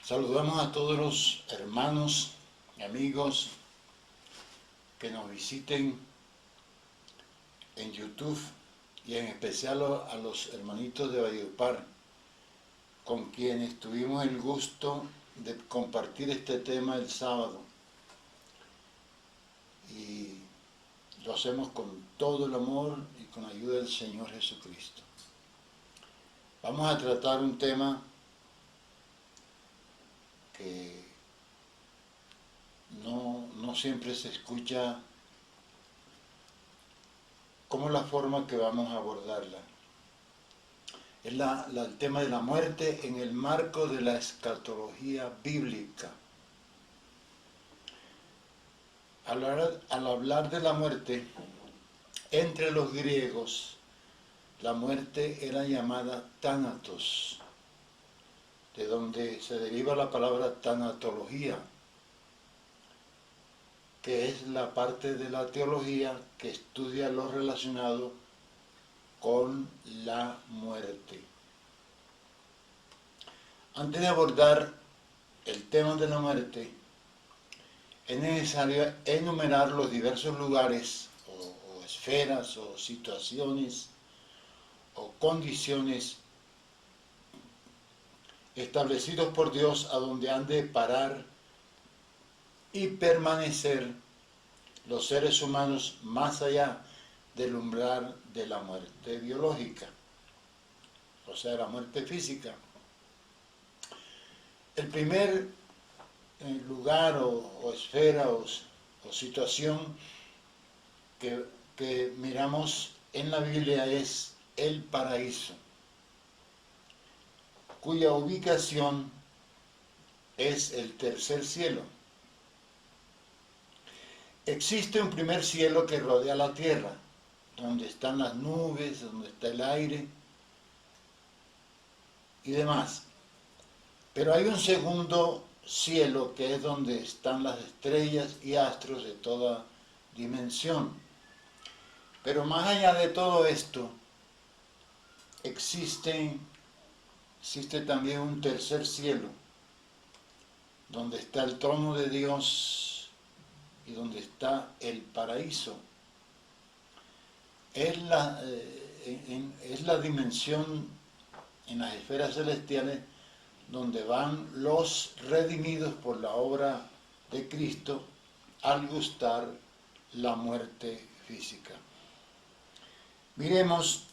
Saludamos a todos los hermanos y amigos que nos visiten en YouTube y en especial a los hermanitos de Valledupar, con quienes tuvimos el gusto de compartir este tema el sábado. Y lo hacemos con todo el amor y con la ayuda del Señor Jesucristo. Vamos a tratar un tema que no siempre se escucha como la forma que vamos a abordarla. Es el tema de la muerte en el marco de la escatología bíblica. Al hablar de la muerte, entre los griegos, la muerte era llamada tánatos, de donde se deriva la palabra tanatología, que es la parte de la teología que estudia lo relacionado con la muerte. Antes de abordar el tema de la muerte, es necesario enumerar los diversos lugares o esferas o situaciones o condiciones establecidos por Dios a donde han de parar y permanecer los seres humanos más allá del umbral de la muerte biológica, o sea, la muerte física. El primer lugar o esfera o situación que miramos en la Biblia es el paraíso, cuya ubicación es el tercer cielo. Existe un primer cielo que rodea la tierra, donde están las nubes, donde está el aire y demás. Pero hay un segundo cielo que es donde están las estrellas y astros de toda dimensión. Pero más allá de todo esto, existe también un tercer cielo, donde está el trono de Dios y donde está el paraíso. Es la dimensión en las esferas celestiales donde van los redimidos por la obra de Cristo al gustar la muerte física. Miremos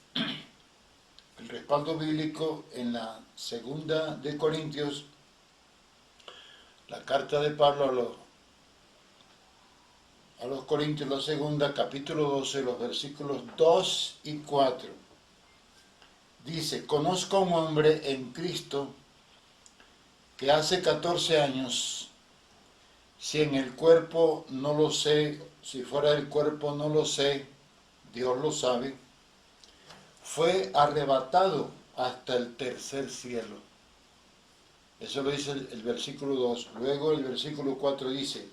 el respaldo bíblico en la segunda de Corintios, la carta de Pablo a los Corintios, la segunda, capítulo 12, los versículos 2 y 4. Dice: conozco a un hombre en Cristo que hace 14 años, si en el cuerpo no lo sé, si fuera del cuerpo no lo sé, Dios lo sabe, fue arrebatado hasta el tercer cielo. Eso lo dice el versículo 2. Luego el versículo 4 dice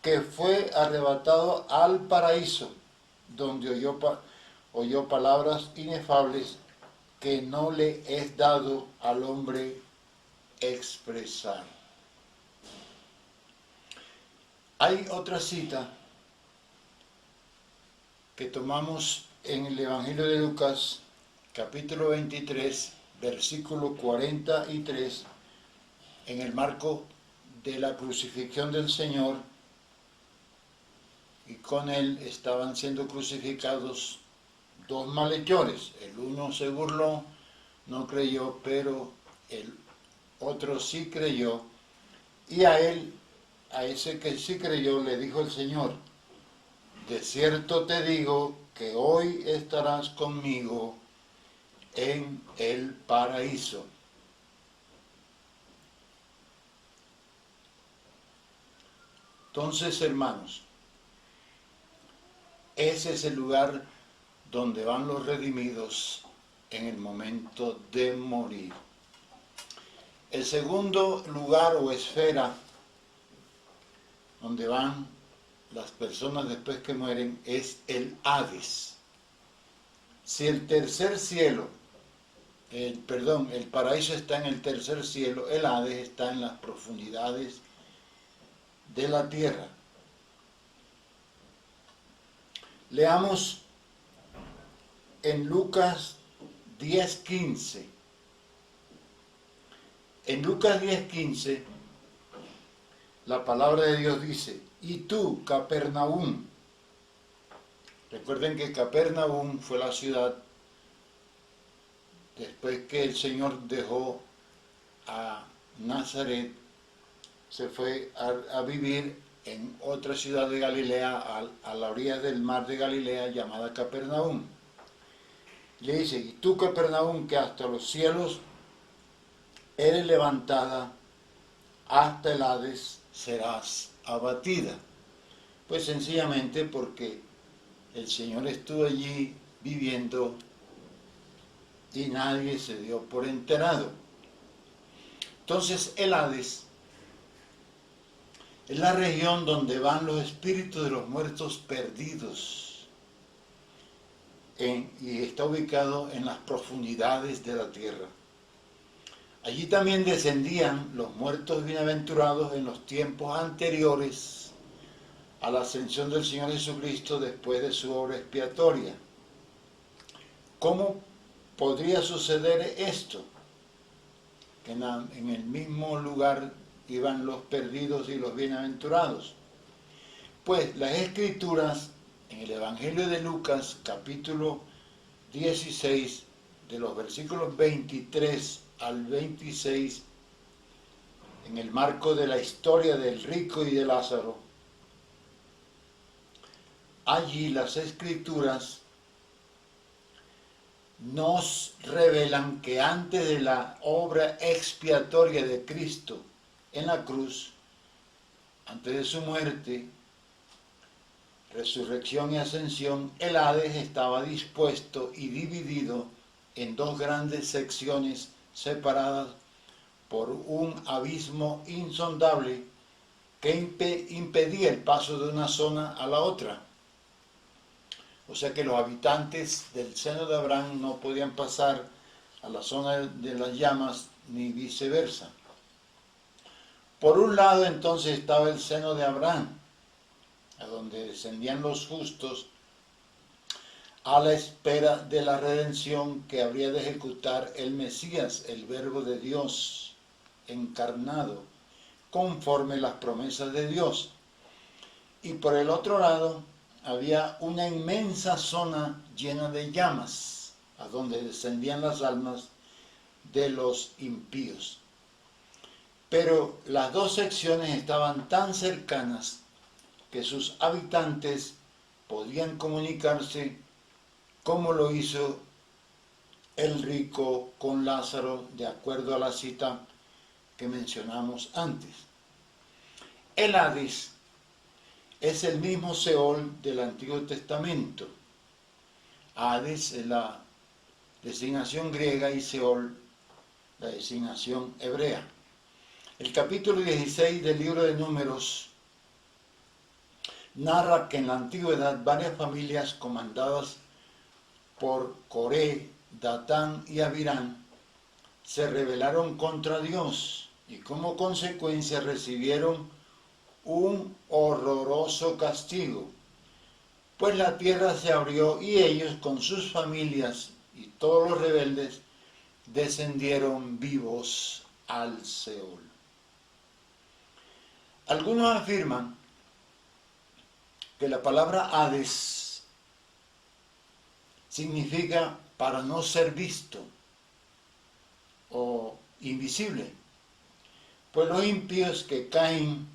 que fue arrebatado al paraíso, donde oyó palabras inefables que no le es dado al hombre expresar. Hay otra cita que tomamos en el Evangelio de Lucas, capítulo 23, versículo 43, en el marco de la crucifixión del Señor, y con él estaban siendo crucificados dos malhechores. El uno se burló, no creyó, pero el otro sí creyó, y a ese que sí creyó, le dijo el Señor: de cierto te digo que hoy estarás conmigo en el paraíso. Entonces, hermanos, ese es el lugar donde van los redimidos en el momento de morir. El segundo lugar o esfera donde van las personas después que mueren es el Hades. Si el tercer cielo el paraíso está en el tercer cielo, el Hades está en las profundidades de la tierra. Leamos en Lucas 10:15. En Lucas 10:15, la palabra de Dios dice: y tú, Capernaum. Recuerden que Capernaum fue la ciudad después que el Señor dejó a Nazaret, se fue a vivir en otra ciudad de Galilea, a la orilla del mar de Galilea, llamada Capernaum. Le dice: y tú, Capernaum, que hasta los cielos eres levantada, hasta el Hades serás abatida. Pues sencillamente porque el Señor estuvo allí viviendo y nadie se dio por enterado. Entonces el Hades es la región donde van los espíritus de los muertos perdidos y está ubicado en las profundidades de la tierra. Allí también descendían los muertos bienaventurados en los tiempos anteriores a la ascensión del Señor Jesucristo después de su obra expiatoria. ¿Cómo podría suceder esto? Que en el mismo lugar iban los perdidos y los bienaventurados. Pues las Escrituras, en el Evangelio de Lucas, capítulo 16, de los versículos 23 al 26, en el marco de la historia del rico y de Lázaro, allí las Escrituras nos revelan que antes de la obra expiatoria de Cristo en la cruz, antes de su muerte, resurrección y ascensión, el Hades estaba dispuesto y dividido en dos grandes secciones separadas por un abismo insondable que impedía el paso de una zona a la otra. O sea que los habitantes del seno de Abraham no podían pasar a la zona de las llamas ni viceversa. Por un lado entonces estaba el seno de Abraham, a donde descendían los justos a la espera de la redención que habría de ejecutar el Mesías, el Verbo de Dios encarnado, conforme las promesas de Dios. Y por el otro lado había una inmensa zona llena de llamas, a donde descendían las almas de los impíos. Pero las dos secciones estaban tan cercanas que sus habitantes podían comunicarse como lo hizo el rico con Lázaro, de acuerdo a la cita que mencionamos antes. El Hades es el mismo Seol del Antiguo Testamento. Hades es la designación griega y Seol la designación hebrea. El capítulo 16 del libro de Números narra que en la antigüedad varias familias comandadas por Coré, Datán y Abirán se rebelaron contra Dios y como consecuencia recibieron un horroroso castigo, pues la tierra se abrió y ellos con sus familias y todos los rebeldes descendieron vivos al Seol. Algunos afirman que la palabra Hades significa para no ser visto o invisible, pues los impíos que caen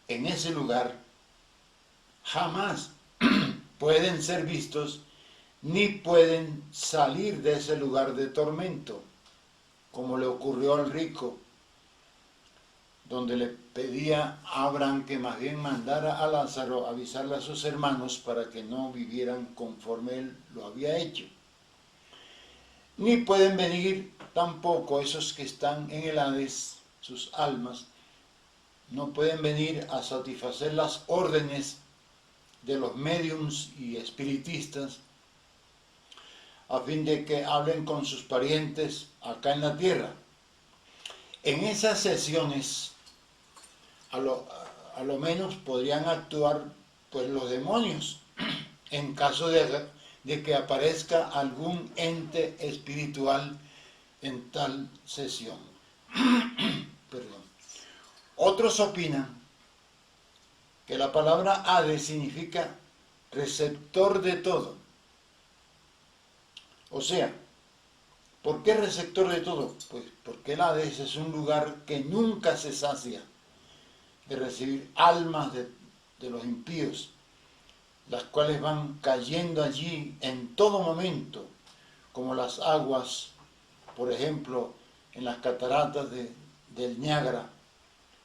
en ese lugar jamás pueden ser vistos ni pueden salir de ese lugar de tormento, como le ocurrió al rico, donde le pedía a Abraham que más bien mandara a Lázaro a avisarle a sus hermanos para que no vivieran conforme él lo había hecho. Ni pueden venir tampoco esos que están en el Hades, sus almas, no pueden venir a satisfacer las órdenes de los médiums y espiritistas, a fin de que hablen con sus parientes acá en la tierra. En esas sesiones, a lo menos podrían actuar pues los demonios, en caso de que aparezca algún ente espiritual en tal sesión. Perdón. Otros opinan que la palabra Hades significa receptor de todo. O sea, ¿por qué receptor de todo? Pues porque el Hades es un lugar que nunca se sacia de recibir almas de los impíos, las cuales van cayendo allí en todo momento, como las aguas, por ejemplo, en las cataratas del Niágara,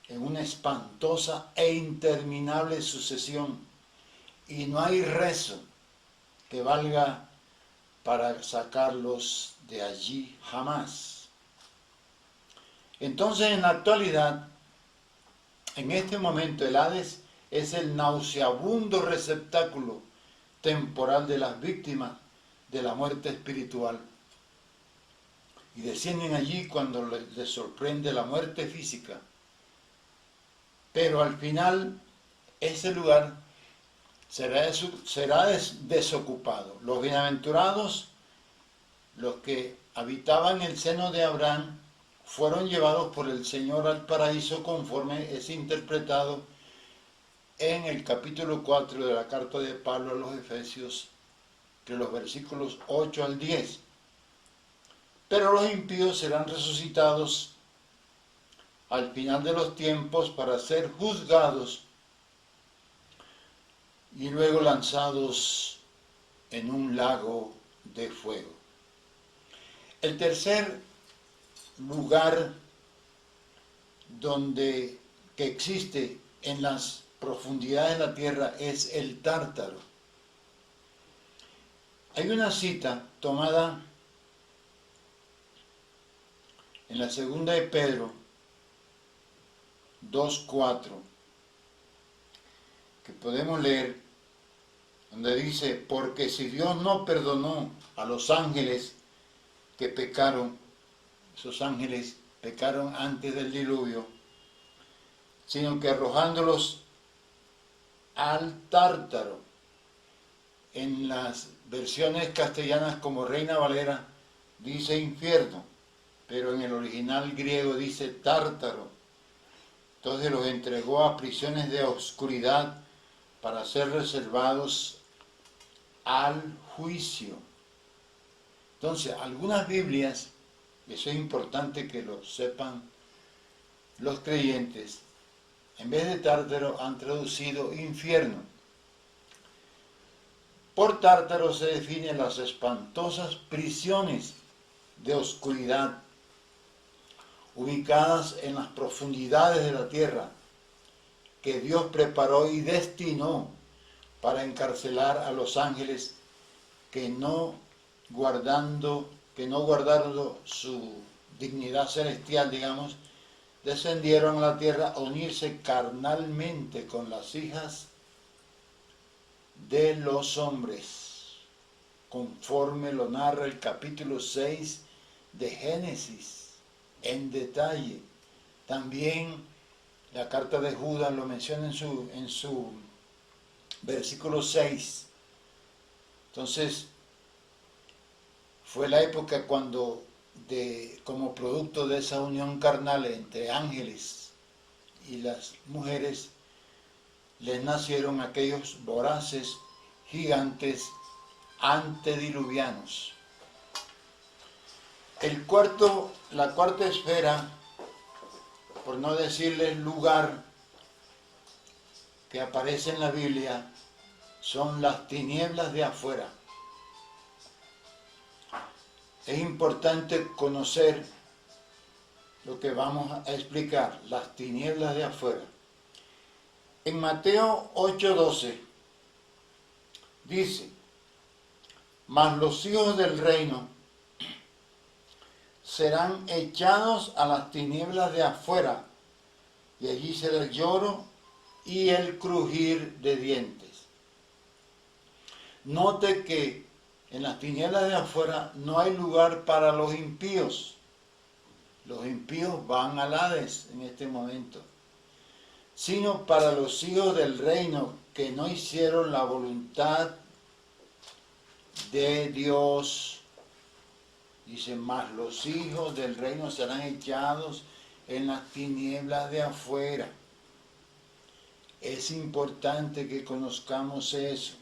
en una espantosa e interminable sucesión, y no hay rezo que valga para sacarlos de allí jamás. Entonces, en la actualidad, en este momento, el Hades es el nauseabundo receptáculo temporal de las víctimas de la muerte espiritual. Y descienden allí cuando les sorprende la muerte física. Pero al final, ese lugar será desocupado. Los bienaventurados, los que habitaban el seno de Abraham, fueron llevados por el Señor al paraíso, conforme es interpretado en el capítulo 4 de la carta de Pablo a los Efesios, de los versículos 8 al 10. Pero los impíos serán resucitados al final de los tiempos para ser juzgados y luego lanzados en un lago de fuego. El tercer lugar que existe en las profundidades de la tierra es el Tártaro. Hay una cita tomada en la segunda de Pedro 2:4 que podemos leer, donde dice: porque si Dios no perdonó a los ángeles que pecaron, esos ángeles pecaron antes del diluvio, sino que arrojándolos al Tártaro, en las versiones castellanas como Reina Valera dice infierno, pero en el original griego dice Tártaro. Entonces los entregó a prisiones de oscuridad para ser reservados al juicio. Entonces, algunas Biblias, eso es importante que lo sepan los creyentes, en vez de Tártaro han traducido infierno. Por Tártaro se definen las espantosas prisiones de oscuridad ubicadas en las profundidades de la tierra, que Dios preparó y destinó para encarcelar a los ángeles que no guardando su dignidad celestial, digamos, descendieron a la tierra a unirse carnalmente con las hijas de los hombres, conforme lo narra el capítulo 6 de Génesis en detalle. También la carta de Judas lo menciona en su versículo 6. Entonces, fue la época cuando, como producto de esa unión carnal entre ángeles y las mujeres, les nacieron aquellos voraces gigantes antediluvianos. La cuarta esfera, por no decirles lugar, que aparece en la Biblia, son las tinieblas de afuera. Es importante conocer lo que vamos a explicar, las tinieblas de afuera. En Mateo 8:12 dice: mas los hijos del reino serán echados a las tinieblas de afuera, y allí será el lloro y el crujir de dientes. Note que En las tinieblas de afuera no hay lugar para los impíos. Los impíos van al Hades en este momento, sino para los hijos del reino que no hicieron la voluntad de Dios. Dice, más los hijos del reino serán echados en las tinieblas de afuera. Es importante que conozcamos eso.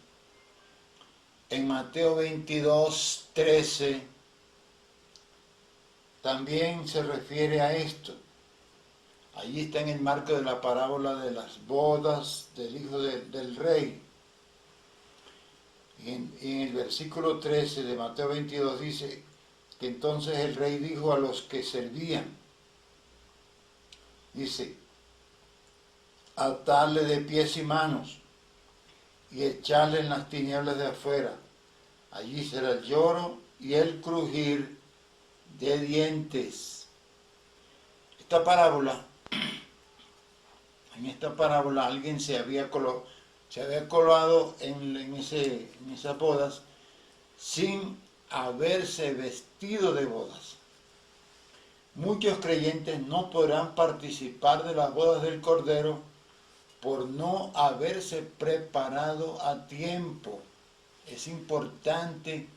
En Mateo 22, 13, también se refiere a esto. Allí está en el marco de la parábola de las bodas del hijo del rey. En el versículo 13 de Mateo 22 dice que entonces el rey dijo a los que servían, dice, atarle de pies y manos y echarle en las tinieblas de afuera. Allí será el lloro y el crujir de dientes. En esta parábola alguien se había colado en esas bodas sin haberse vestido de bodas. Muchos creyentes no podrán participar de las bodas del Cordero por no haberse preparado a tiempo. Es importante,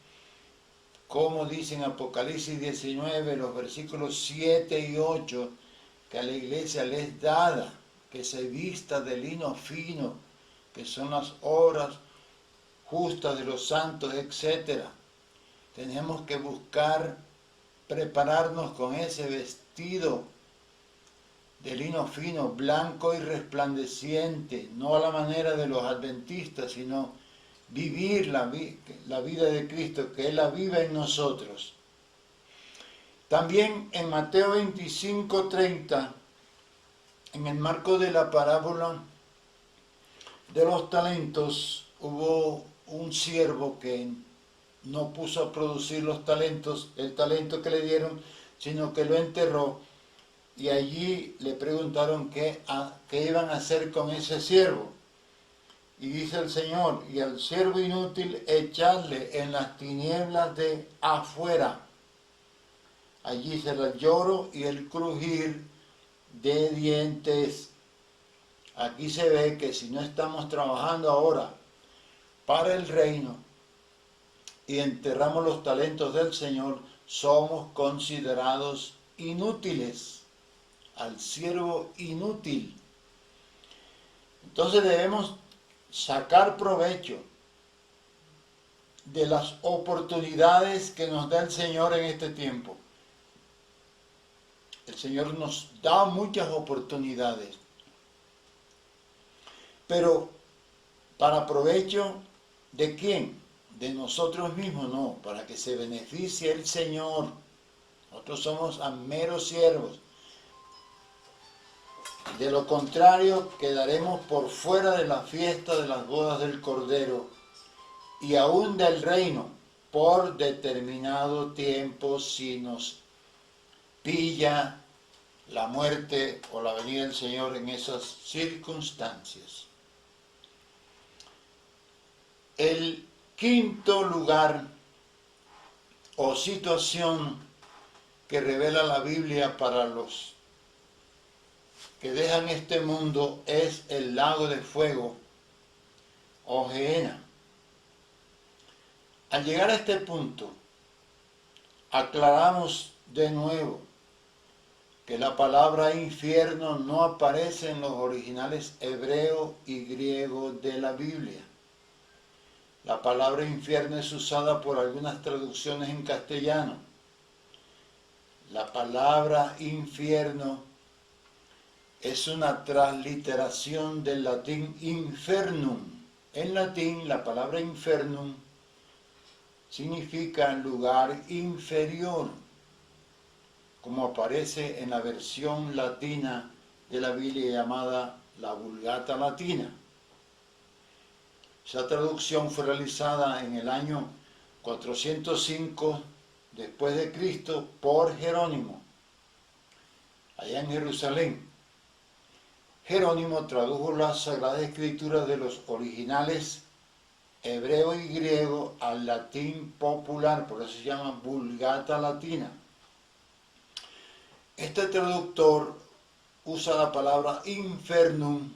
como dice en Apocalipsis 19, los versículos 7 y 8, que a la iglesia le es dada que se vista de lino fino, que son las obras justas de los santos, etc. Tenemos que buscar prepararnos con ese vestido de lino fino, blanco y resplandeciente, no a la manera de los adventistas, sino vivir la vida de Cristo, que Él la vive en nosotros. También en Mateo 25, 30, en el marco de la parábola de los talentos, hubo un siervo que no puso a producir los talentos, el talento que le dieron, sino que lo enterró. Y allí le preguntaron qué iban a hacer con ese siervo. Y dice el Señor, y al siervo inútil echarle en las tinieblas de afuera. Allí será el lloro y el crujir de dientes. Aquí se ve que si no estamos trabajando ahora para el reino y enterramos los talentos del Señor, somos considerados inútiles. Al siervo inútil. Entonces debemos sacar provecho de las oportunidades que nos da el Señor en este tiempo. El Señor nos da muchas oportunidades, pero ¿para provecho de quién? De nosotros mismos, no, para que se beneficie el Señor. Nosotros somos meros siervos. De lo contrario, quedaremos por fuera de la fiesta de las bodas del Cordero y aún del reino por determinado tiempo si nos pilla la muerte o la venida del Señor en esas circunstancias. El quinto lugar o situación que revela la Biblia para los que dejan este mundo es el lago de fuego o Gehenna. Al llegar a este punto, aclaramos de nuevo que la palabra infierno no aparece en los originales hebreo y griego de la Biblia. La palabra infierno es usada por algunas traducciones en castellano. La palabra infierno es una transliteración del latín infernum. En latín, la palabra infernum significa lugar inferior, como aparece en la versión latina de la Biblia llamada la Vulgata Latina. Esa traducción fue realizada en el año 405 después de Cristo por Jerónimo, allá en Jerusalén. Jerónimo tradujo las Sagradas Escrituras de los originales hebreo y griego al latín popular, por eso se llama Vulgata Latina. Este traductor usa la palabra infernum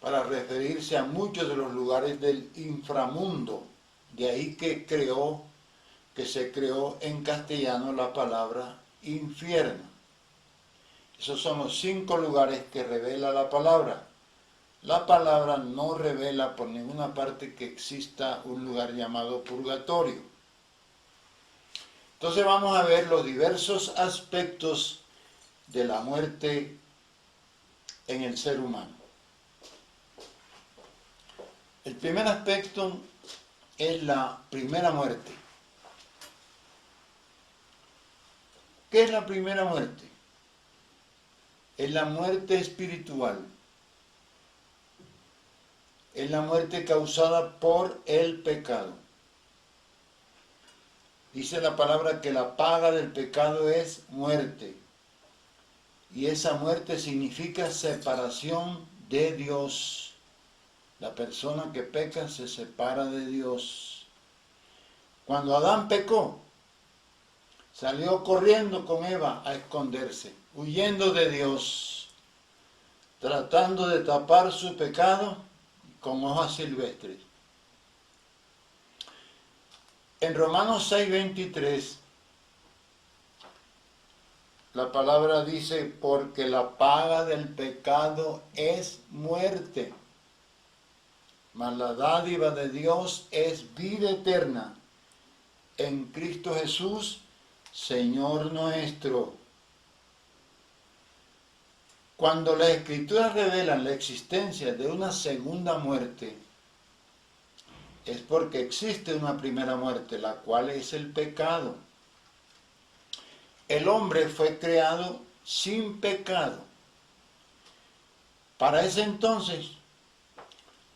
para referirse a muchos de los lugares del inframundo. De ahí que se creó en castellano la palabra infierno. Esos son los 5 lugares que revela la palabra. La palabra no revela por ninguna parte que exista un lugar llamado purgatorio. Entonces vamos a ver los diversos aspectos de la muerte en el ser humano. El primer aspecto es la primera muerte. ¿Qué es la primera muerte? Es la muerte espiritual. Es la muerte causada por el pecado. Dice la palabra que la paga del pecado es muerte. Y esa muerte significa separación de Dios. La persona que peca se separa de Dios. Cuando Adán pecó, salió corriendo con Eva a esconderse, huyendo de Dios, tratando de tapar su pecado con hojas silvestres. En Romanos 6:23, la palabra dice, porque la paga del pecado es muerte, mas la dádiva de Dios es vida eterna en Cristo Jesús, Señor nuestro. Cuando las Escrituras revelan la existencia de una segunda muerte, es porque existe una primera muerte, la cual es el pecado. El hombre fue creado sin pecado. Para ese entonces,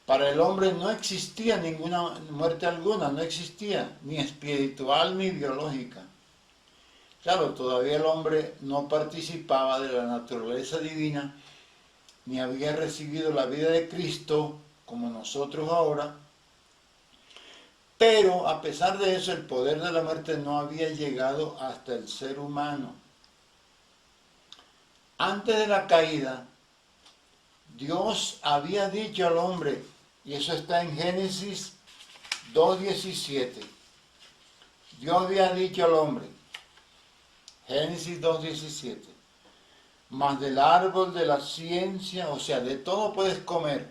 para el hombre no existía ninguna muerte alguna, no existía, ni espiritual ni biológica. Claro, todavía el hombre no participaba de la naturaleza divina, ni había recibido la vida de Cristo como nosotros ahora, pero a pesar de eso el poder de la muerte no había llegado hasta el ser humano. Antes de la caída, Dios había dicho al hombre, y eso está en Génesis 2:17, Dios había dicho al hombre, Génesis 2:17, mas del árbol de la ciencia, o sea, de todo puedes comer,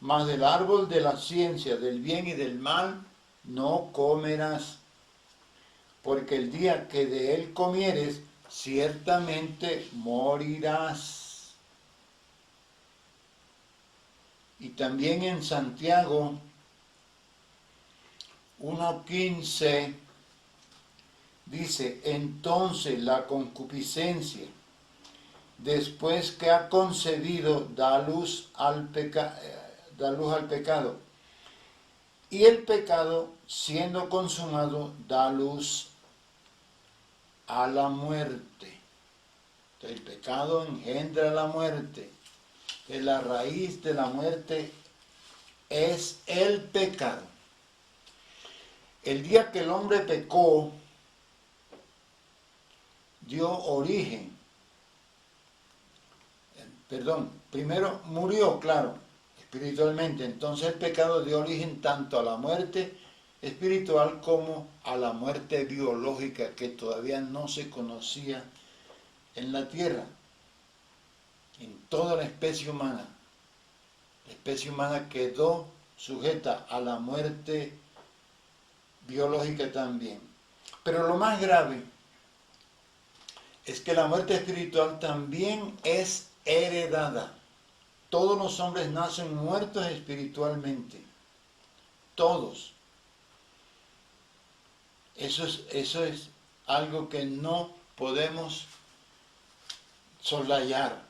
mas del árbol de la ciencia, del bien y del mal, no comerás, porque el día que de él comieres, ciertamente morirás. Y también en Santiago 1:15 dice, entonces la concupiscencia, después que ha concebido, da luz al pecado. Y el pecado, siendo consumado, da luz a la muerte. Entonces, el pecado engendra la muerte. Que la raíz de la muerte es el pecado. El día que el hombre pecó, dio origen. Primero murió, claro, espiritualmente. Entonces el pecado dio origen tanto a la muerte espiritual como a la muerte biológica que todavía no se conocía en la tierra, en toda la especie humana. La especie humana quedó sujeta a la muerte biológica también. Pero lo más grave es que la muerte espiritual también es heredada. Todos los hombres nacen muertos espiritualmente. Todos. Eso es algo que no podemos soslayar.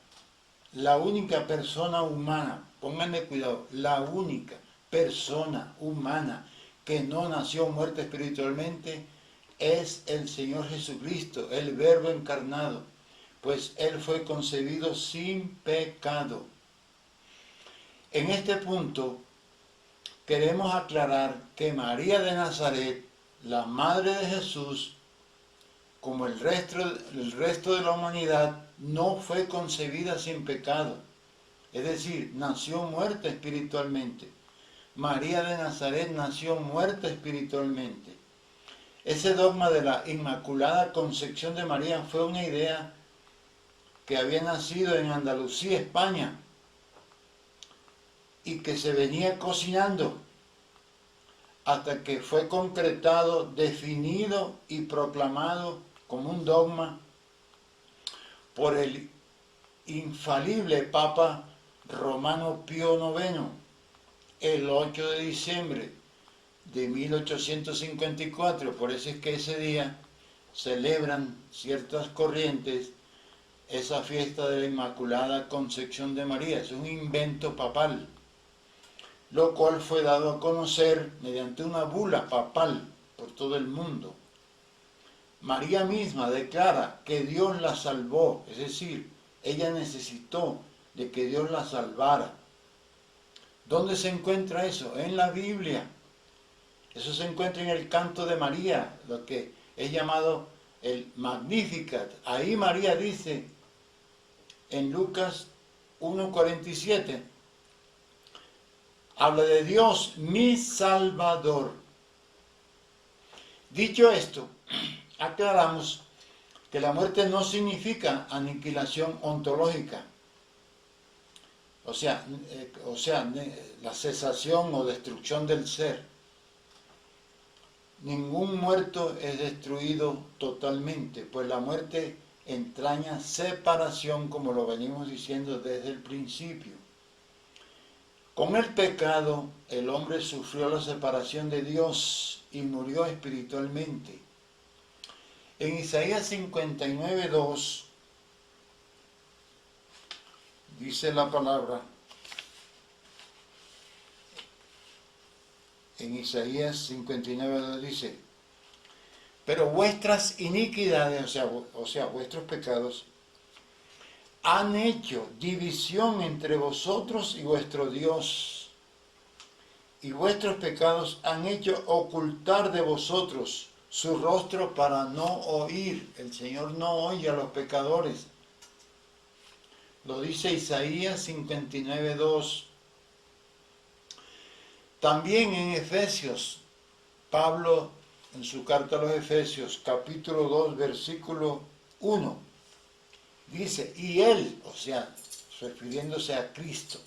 La única persona humana, pónganle cuidado, la única persona humana que no nació muerta espiritualmente es el Señor Jesucristo, el Verbo encarnado, pues Él fue concebido sin pecado. En este punto, queremos aclarar que María de Nazaret, la madre de Jesús, como el resto de la humanidad, no fue concebida sin pecado. Es decir, nació muerta espiritualmente. María de Nazaret nació muerta espiritualmente. Ese dogma de la Inmaculada Concepción de María fue una idea que había nacido en Andalucía, España, y que se venía cocinando hasta que fue concretado, definido y proclamado como un dogma por el infalible Papa Romano Pío IX, el 8 de diciembre de 1854. Por eso es que ese día celebran ciertas corrientes esa fiesta de la Inmaculada Concepción de María. Es un invento papal, lo cual fue dado a conocer mediante una bula papal por todo el mundo. María misma declara que Dios la salvó, es decir, ella necesitó de que Dios la salvara. ¿Dónde se encuentra eso? En la Biblia. Eso se encuentra en el canto de María, lo que es llamado el Magnificat. Ahí María dice, en Lucas 1:47, habla de Dios, mi Salvador. Dicho esto, aclaramos que la muerte no significa aniquilación ontológica, o sea, la cesación o destrucción del ser. Ningún muerto es destruido totalmente, pues la muerte entraña separación, como lo venimos diciendo desde el principio. Con el pecado, el hombre sufrió la separación de Dios y murió espiritualmente. En Isaías 59:2 dice la palabra, en Isaías 59:2 dice, pero vuestras iniquidades, o sea, vuestros pecados, han hecho división entre vosotros y vuestro Dios, y vuestros pecados han hecho ocultar de vosotros su rostro para no oír. El Señor no oye a los pecadores. Lo dice Isaías 59:2. También en Efesios, Pablo, en su carta a los Efesios, capítulo 2, versículo 1, dice, y Él, o sea, refiriéndose a Cristo,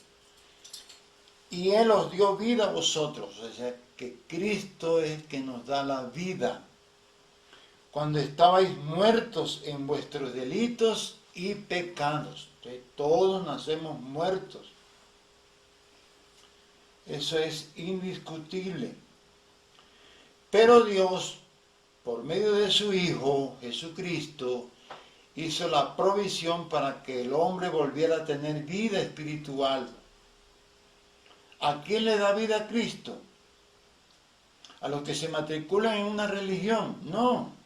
y Él os dio vida a vosotros, o sea, que Cristo es el que nos da la vida, cuando estabais muertos en vuestros delitos y pecados. Entonces, todos nacemos muertos. Eso es indiscutible. Pero Dios, por medio de su Hijo, Jesucristo, hizo la provisión para que el hombre volviera a tener vida espiritual. ¿A quién le da vida a Cristo? ¿A los que se matriculan en una religión? No.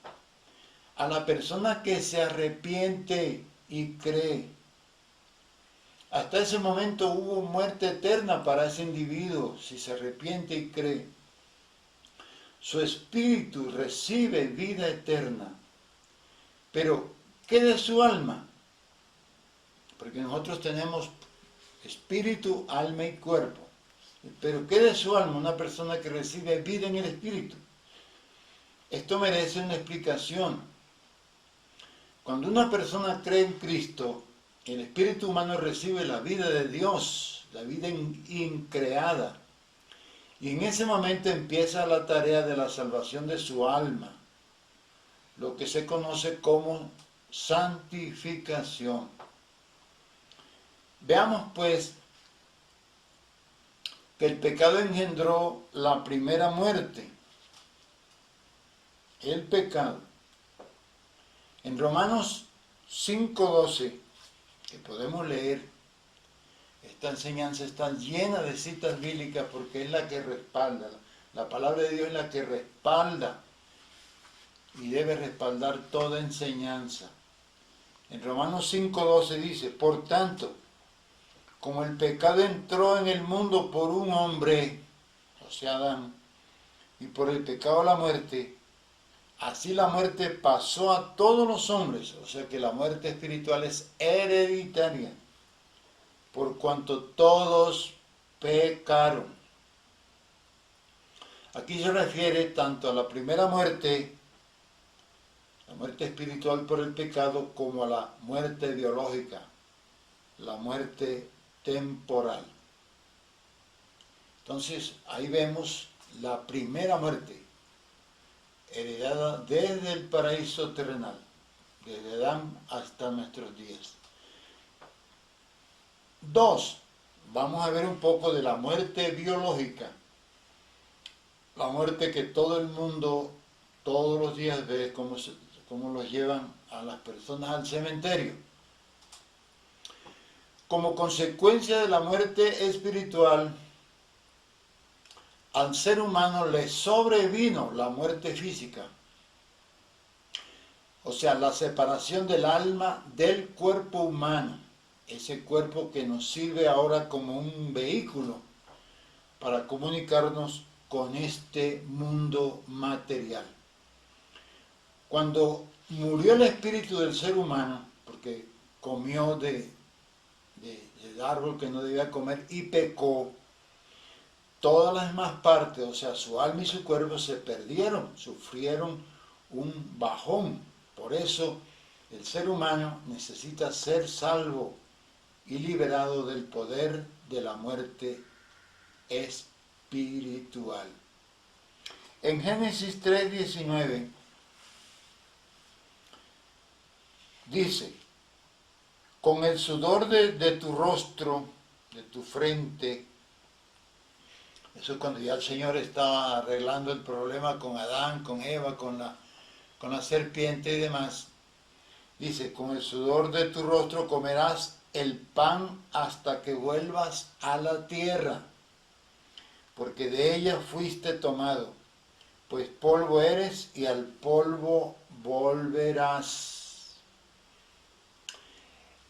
A la persona que se arrepiente y cree. Hasta ese momento hubo muerte eterna para ese individuo, si se arrepiente y cree. Su espíritu recibe vida eterna. Pero, ¿qué de su alma? Porque nosotros tenemos espíritu, alma y cuerpo. Pero ¿qué de su alma? Una persona que recibe vida en el espíritu. Esto merece una explicación. Cuando una persona cree en Cristo, el espíritu humano recibe la vida de Dios, la vida increada. Y en ese momento empieza la tarea de la salvación de su alma, lo que se conoce como santificación. Veamos pues que el pecado engendró la primera muerte. El pecado. En Romanos 5:12, que podemos leer, esta enseñanza está llena de citas bíblicas porque es la que respalda. La palabra de Dios es la que respalda y debe respaldar toda enseñanza. En Romanos 5:12 dice, por tanto, como el pecado entró en el mundo por un hombre, o sea Adán, y por el pecado la muerte, así la muerte pasó a todos los hombres, o sea que la muerte espiritual es hereditaria, por cuanto todos pecaron. Aquí se refiere tanto a la primera muerte, la muerte espiritual por el pecado, como a la muerte biológica, la muerte temporal. Entonces, ahí vemos la primera muerte, heredada desde el paraíso terrenal, desde Adán hasta nuestros días. 2. Vamos a ver un poco de la muerte biológica, la muerte que todo el mundo todos los días ve, cómo los llevan a las personas al cementerio. Como consecuencia de la muerte espiritual, al ser humano le sobrevino la muerte física, o sea, la separación del alma del cuerpo humano, ese cuerpo que nos sirve ahora como un vehículo para comunicarnos con este mundo material. Cuando murió el espíritu del ser humano, porque comió del árbol que no debía comer y pecó, todas las demás partes, o sea, su alma y su cuerpo se perdieron, sufrieron un bajón. Por eso el ser humano necesita ser salvo y liberado del poder de la muerte espiritual. En Génesis 3:19 dice: con el sudor de tu rostro, de tu frente. Eso es cuando ya el Señor estaba arreglando el problema con Adán, con Eva, con la serpiente y demás. Dice: con el sudor de tu rostro comerás el pan hasta que vuelvas a la tierra, porque de ella fuiste tomado, pues polvo eres y al polvo volverás.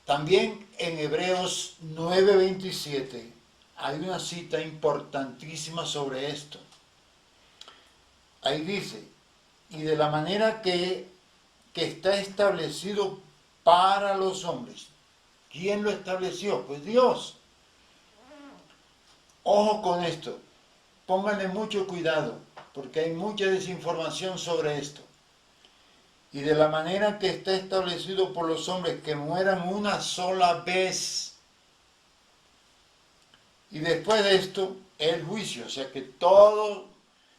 También en Hebreos 9:27 hay una cita importantísima sobre esto. Ahí dice: y de la manera que está establecido para los hombres. ¿Quién lo estableció? Pues Dios. Ojo con esto, pónganle mucho cuidado, porque hay mucha desinformación sobre esto. Y de la manera que está establecido por los hombres, que mueran una sola vez. Y después de esto, el juicio. O sea que todo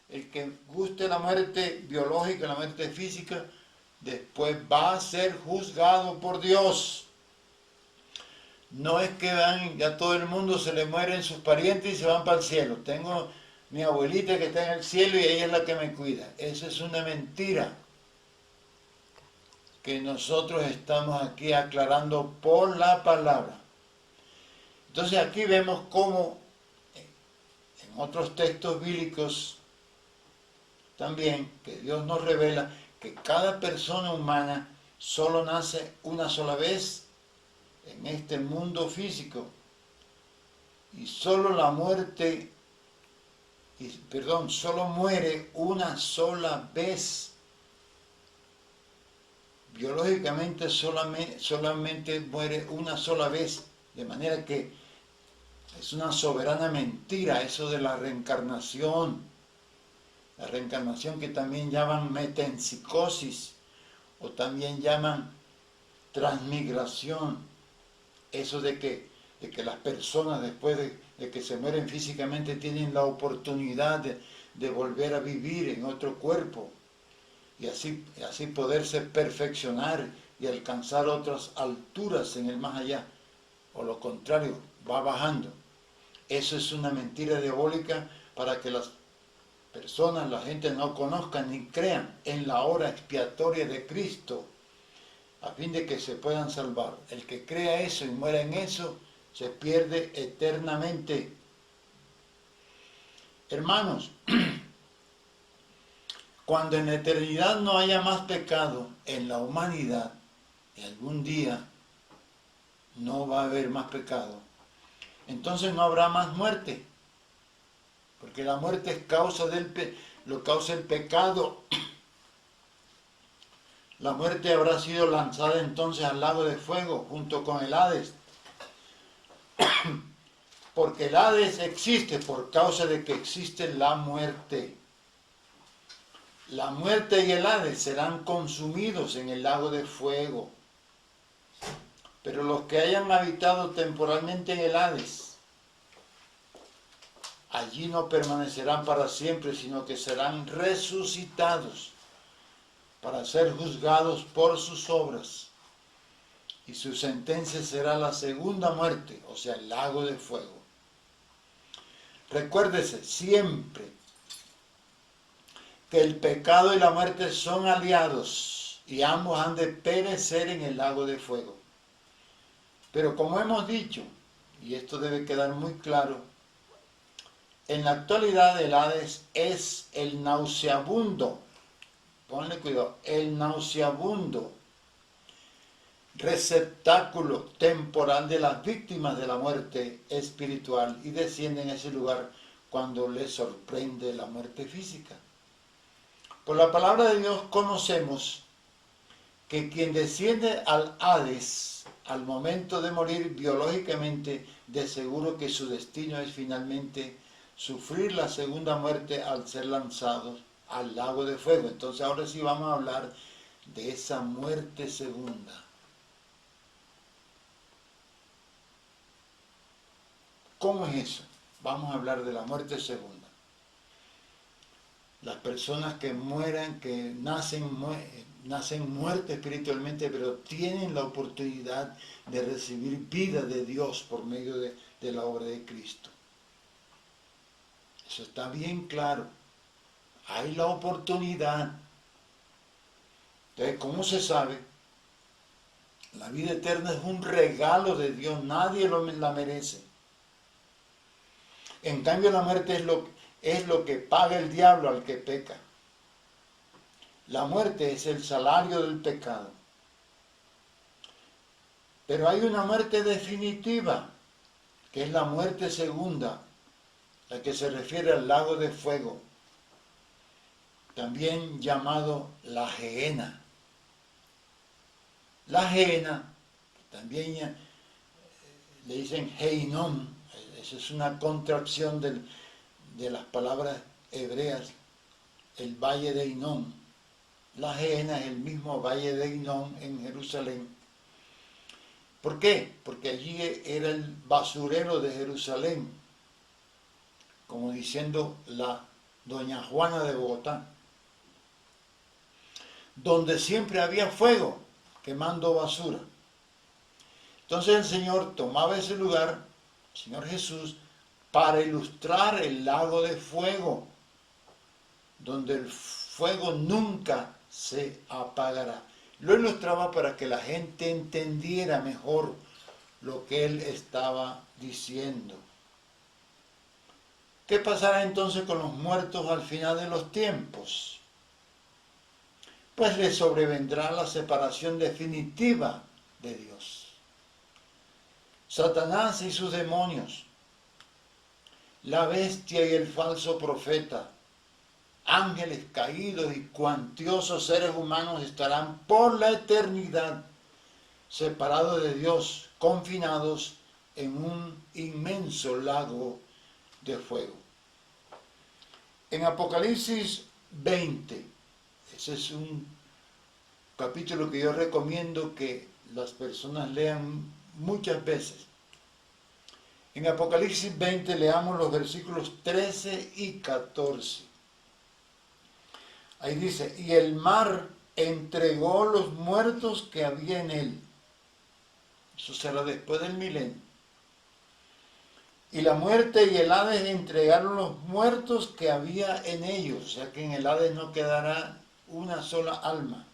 el que guste la muerte biológica, la muerte física, después va a ser juzgado por Dios. No es que ya todo el mundo se le mueren sus parientes y se van para el cielo. Tengo mi abuelita que está en el cielo y ella es la que me cuida. Eso es una mentira que nosotros estamos aquí aclarando por la palabra. Entonces aquí vemos cómo en otros textos bíblicos también, que Dios nos revela que cada persona humana solo nace una sola vez en este mundo físico, y solo solo muere una sola vez. Biológicamente solamente muere una sola vez, de manera que es una soberana mentira eso de la reencarnación que también llaman metempsicosis o también llaman transmigración. Eso de que las personas después de que se mueren físicamente tienen la oportunidad de volver a vivir en otro cuerpo y así poderse perfeccionar y alcanzar otras alturas en el más allá, o lo contrario, va bajando. Eso es una mentira diabólica para que las personas, la gente no conozcan ni crean en la hora expiatoria de Cristo, a fin de que se puedan salvar. El que crea eso y muera en eso, se pierde eternamente. Hermanos, cuando en la eternidad no haya más pecado en la humanidad, y algún día no va a haber más pecado, entonces no habrá más muerte, porque la muerte es causa lo causa el pecado. La muerte habrá sido lanzada entonces al lago de fuego junto con el Hades, porque el Hades existe por causa de que existe la muerte. La muerte y el Hades serán consumidos en el lago de fuego, pero los que hayan habitado temporalmente en el Hades, allí no permanecerán para siempre, sino que serán resucitados para ser juzgados por sus obras, y su sentencia será la segunda muerte, o sea, el lago de fuego. Recuérdese siempre que el pecado y la muerte son aliados y ambos han de perecer en el lago de fuego. Pero como hemos dicho, y esto debe quedar muy claro, en la actualidad el Hades es el nauseabundo, ponle cuidado, el nauseabundo receptáculo temporal de las víctimas de la muerte espiritual y desciende en ese lugar cuando les sorprende la muerte física. Por la palabra de Dios conocemos que quien desciende al Hades al momento de morir biológicamente, de seguro que su destino es finalmente sufrir la segunda muerte al ser lanzados al lago de fuego. Entonces ahora sí vamos a hablar de esa muerte segunda. ¿Cómo es eso? Vamos a hablar de la muerte segunda. Las personas que mueran, que nacen muertas espiritualmente, pero tienen la oportunidad de recibir vida de Dios por medio de la obra de Cristo. Eso está bien claro. Hay la oportunidad. Entonces, ¿cómo se sabe? La vida eterna es un regalo de Dios, nadie la merece. En cambio, la muerte es lo que paga el diablo al que peca. La muerte es el salario del pecado. Pero hay una muerte definitiva, que es la muerte segunda, la que se refiere al lago de fuego, también llamado la Gehenna. La Gehenna, también le dicen Heinom, esa es una contracción de las palabras hebreas, el valle de Hinnom. La Gehenna es el mismo valle de Hinnom en Jerusalén. ¿Por qué? Porque allí era el basurero de Jerusalén, como diciendo la doña Juana de Bogotá, donde siempre había fuego quemando basura. Entonces el Señor tomaba ese lugar, el Señor Jesús, para ilustrar el lago de fuego, donde el fuego nunca se apagará. Lo ilustraba para que la gente entendiera mejor lo que él estaba diciendo. ¿Qué pasará entonces con los muertos al final de los tiempos? Pues les sobrevendrá la separación definitiva de Dios. Satanás y sus demonios, la bestia y el falso profeta, ángeles caídos y cuantiosos seres humanos estarán por la eternidad separados de Dios, confinados en un inmenso lago de fuego. En Apocalipsis 20, ese es un capítulo que yo recomiendo que las personas lean muchas veces. En Apocalipsis 20 leamos los versículos 13 y 14. Ahí dice, y el mar entregó los muertos que había en él. Eso será después del milenio. Y la muerte y el Hades entregaron los muertos que había en ellos. O sea que en el Hades no quedará una sola alma.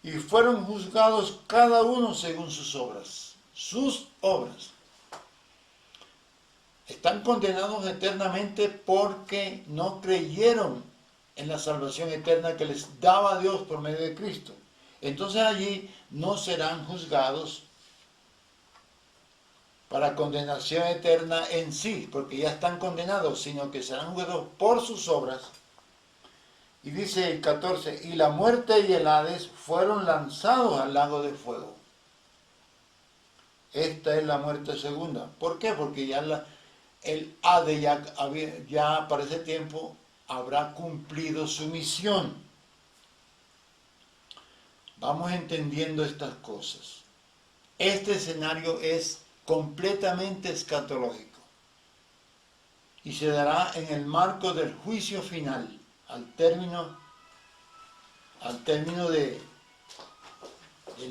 Y fueron juzgados cada uno según sus obras. Sus obras. Están condenados eternamente porque no creyeron en la salvación eterna que les daba Dios por medio de Cristo. Entonces allí no serán juzgados para condenación eterna en sí, porque ya están condenados, sino que serán juzgados por sus obras. Y dice el 14, y la muerte y el Hades fueron lanzados al lago de fuego. Esta es la muerte segunda. ¿Por qué? Porque ya el Hades ya para ese tiempo habrá cumplido su misión. Vamos entendiendo estas cosas. Este escenario es completamente escatológico y se dará en el marco del juicio final, al término del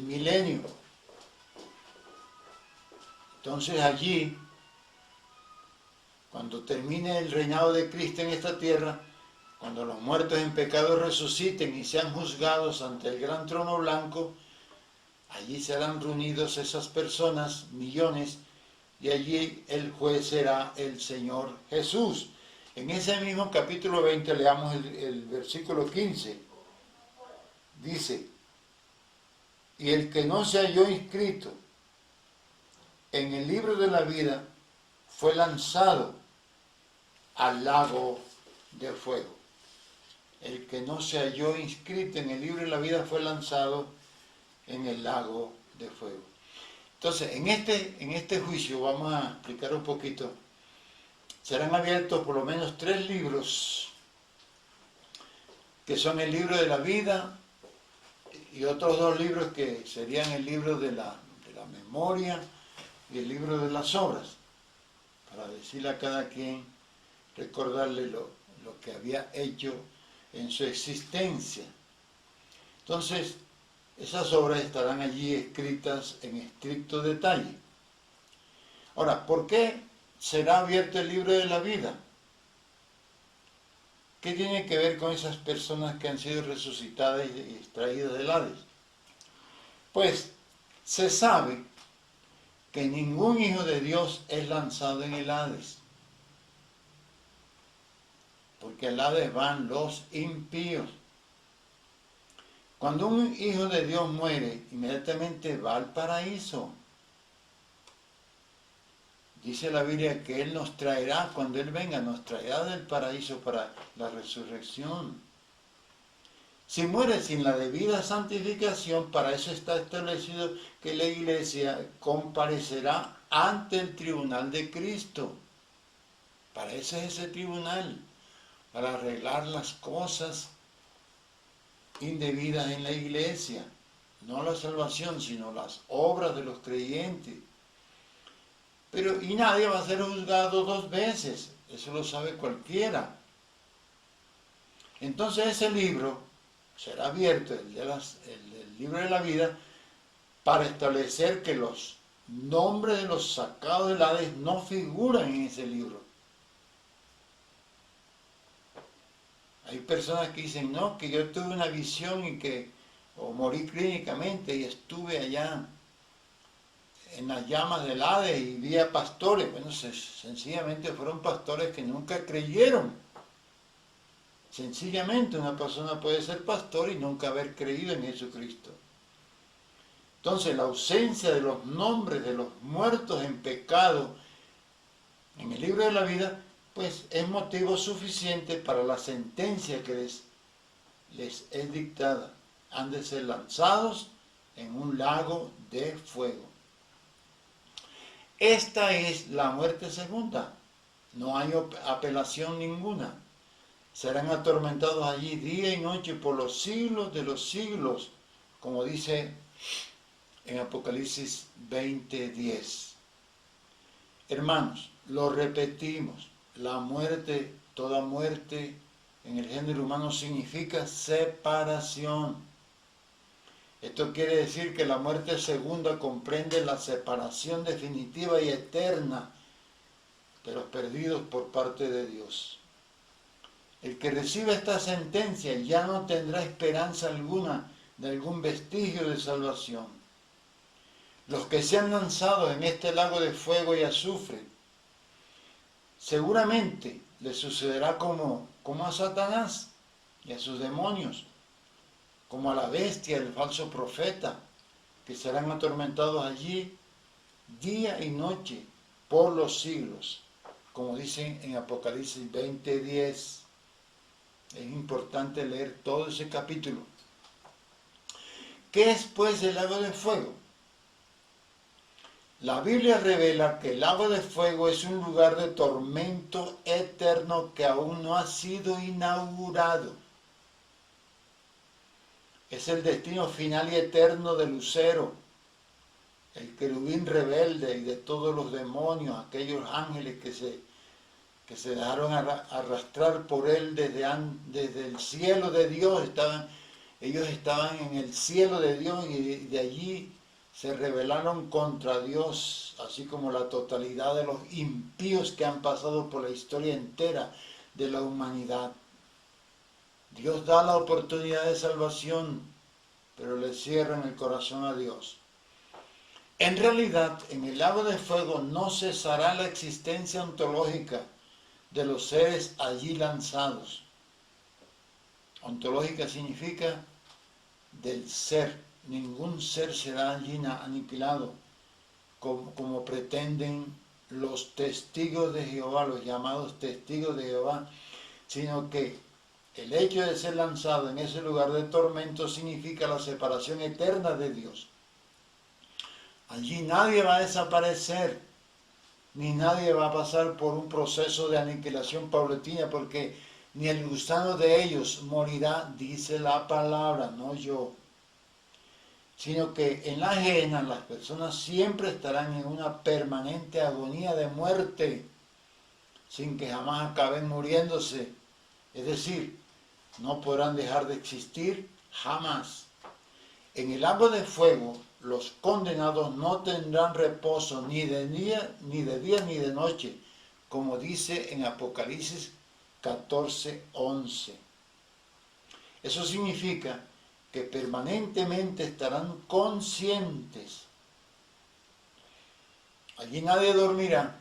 milenio. Entonces allí, cuando termine el reinado de Cristo en esta tierra, cuando los muertos en pecado resuciten y sean juzgados ante el gran trono blanco, allí serán reunidos esas personas, millones, y allí el juez será el Señor Jesús. En ese mismo capítulo 20 leamos el versículo 15. Dice, y el que no se halló inscrito en el libro de la vida fue lanzado al lago de fuego. El que no se halló inscrito en el libro de la vida fue lanzado en el lago de fuego. Entonces, en este juicio, vamos a explicar un poquito, serán abiertos por lo menos 3 libros, que son el libro de la vida y otros 2 libros que serían el libro de la memoria y el libro de las obras, para decirle a cada quien, recordarle lo que había hecho en su existencia. Entonces, esas obras estarán allí escritas en estricto detalle. Ahora, ¿por qué será abierto el libro de la vida? ¿Qué tiene que ver con esas personas que han sido resucitadas y extraídas del Hades? Pues se sabe que ningún hijo de Dios es lanzado en el Hades, porque al Hades van los impíos. Cuando un hijo de Dios muere, inmediatamente va al paraíso. Dice la Biblia que Él nos traerá, cuando Él venga, nos traerá del paraíso para la resurrección. Si muere sin la debida santificación, para eso está establecido que la iglesia comparecerá ante el tribunal de Cristo. Para eso es ese tribunal, para arreglar las cosas indebidas en la iglesia, no la salvación, sino las obras de los creyentes. Y nadie va a ser juzgado 2 veces, eso lo sabe cualquiera. Entonces ese libro será abierto, el libro de la vida, para establecer que los nombres de los sacados del Hades no figuran en ese libro. Hay personas que dicen, no, que yo tuve una visión o morí clínicamente y estuve allá en las llamas del Hades y vi a pastores. Bueno, sencillamente fueron pastores que nunca creyeron. Sencillamente una persona puede ser pastor y nunca haber creído en Jesucristo. Entonces la ausencia de los nombres de los muertos en pecado en el libro de la vida, pues es motivo suficiente para la sentencia que les es dictada. Han de ser lanzados en un lago de fuego. Esta es la muerte segunda. No hay apelación ninguna. Serán atormentados allí día y noche por los siglos de los siglos, como dice en Apocalipsis 20:10. Hermanos, lo repetimos, la muerte, toda muerte en el género humano significa separación. Esto quiere decir que la muerte segunda comprende la separación definitiva y eterna de los perdidos por parte de Dios. El que reciba esta sentencia ya no tendrá esperanza alguna de algún vestigio de salvación. Los que se han lanzado en este lago de fuego y azufre, seguramente les sucederá como a Satanás y a sus demonios, como a la bestia, el falso profeta, que serán atormentados allí día y noche por los siglos, como dicen en Apocalipsis 20:10. Es importante leer todo ese capítulo. ¿Qué es pues el lago de fuego? La Biblia revela que el lago de fuego es un lugar de tormento eterno que aún no ha sido inaugurado. Es el destino final y eterno de Lucero, el querubín rebelde, y de todos los demonios, aquellos ángeles que se dejaron arrastrar por él desde el cielo de Dios. Ellos estaban en el cielo de Dios y de allí se rebelaron contra Dios, así como la totalidad de los impíos que han pasado por la historia entera de la humanidad. Dios da la oportunidad de salvación, pero le cierran el corazón a Dios. En realidad, en el lago de fuego no cesará la existencia ontológica de los seres allí lanzados. Ontológica significa del ser. Ningún ser será allí aniquilado, como pretenden los testigos de Jehová, los llamados testigos de Jehová, sino que el hecho de ser lanzado en ese lugar de tormento significa la separación eterna de Dios. Allí nadie va a desaparecer, ni nadie va a pasar por un proceso de aniquilación paulatina, porque ni el gusano de ellos morirá, dice la palabra, no yo. Sino que en la ajena las personas siempre estarán en una permanente agonía de muerte, sin que jamás acaben muriéndose. Es decir, no podrán dejar de existir jamás. En el lago de fuego, los condenados no tendrán reposo ni de día ni de noche, como dice en Apocalipsis 14:11. Eso significa que permanentemente estarán conscientes. Allí nadie dormirá.